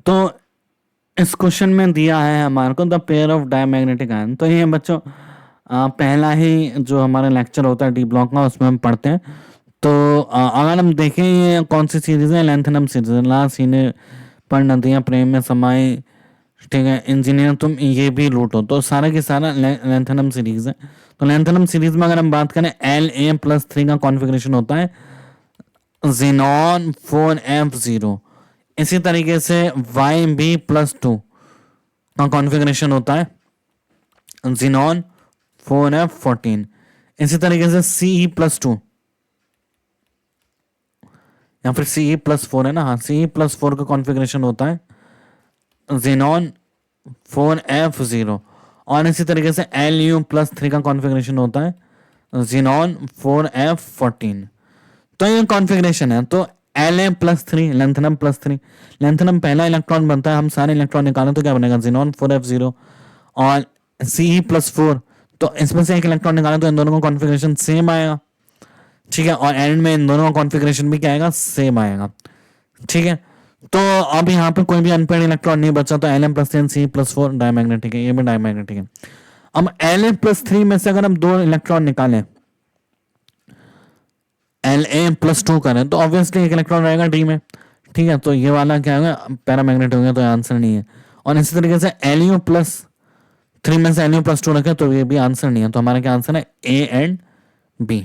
तो इस क्वेश्चन में दिया है हमारे को the pair of diamagnetic ion. तो ये बच्चों पहला ही जो हमारा लेक्चर होता है डी ब्लॉक का, उसमें हम पढ़ते हैं। तो अगर हम देखें ये कौन सी सीरीज है, लेंथनम सीरीज, ला सीने पर नदियां प्रेम में समाई, ठीक है, इंजीनियर तुम ये भी लूटो, तो सारा के सारा लेंथनम सीरीज है। तो लेंथनम सीरीज में अगर हम बात करें La+3 का कॉन्फ़िगरेशन होता है Xenon 4f0। इसी तरीके से YB+2 का कॉन्फ़िगरेशन होता है Xenon 4f14। इसी तरीके से Ce+2 या फिर Ce+4 है ना, हाँ, Ce+4 का कॉन्फ़िगरेशन होता है Xenon 4f0। और इसी तरीके से Lu+3 का कॉन्फ़िगरेशन होता है Xenon 4f14। तो ये कॉन्फ़िगरेशन है। तो La+3 लेंथनम+3, लेंथनम पहला इलेक्ट्रॉन बनता है, हम सारे इलेक्ट्रॉन निकालें तो क्या बनेगा Xenon 4f0। और Ce+4, तो इसमें से एक इलेक्ट्रॉन निकालें तो इन दोनों का कॉन्फ़िगरेशन सेम आएगा, ठीक है। और एंड में इन दोनों का कॉन्फ़िगरेशन भी क्या आएगा, सेम आएगा, ठीक है। तो अब यहाँ पे कोई भी अनपेयर्ड इलेक्ट्रॉन नहीं बचा, तो Lm+3 Ce+4 डायमैग्नेटिक है, ये भी डायमैग्नेटिक है। अब La+3 में से अगर हम दो इलेक्ट्रॉन निकालें, La+2 करें, तो ऑब्वियसली एक इलेक्ट्रॉन रहेगा डी में, ठीक है। तो ये वाला क्या होगा, पैरामैग्नेट हो गया, तो आंसर नहीं है। और इसी तरीके से Lu+3 में से Lu+2 रखें तो ये भी आंसर नहीं है। तो हमारा क्या आंसर है, A एंड B।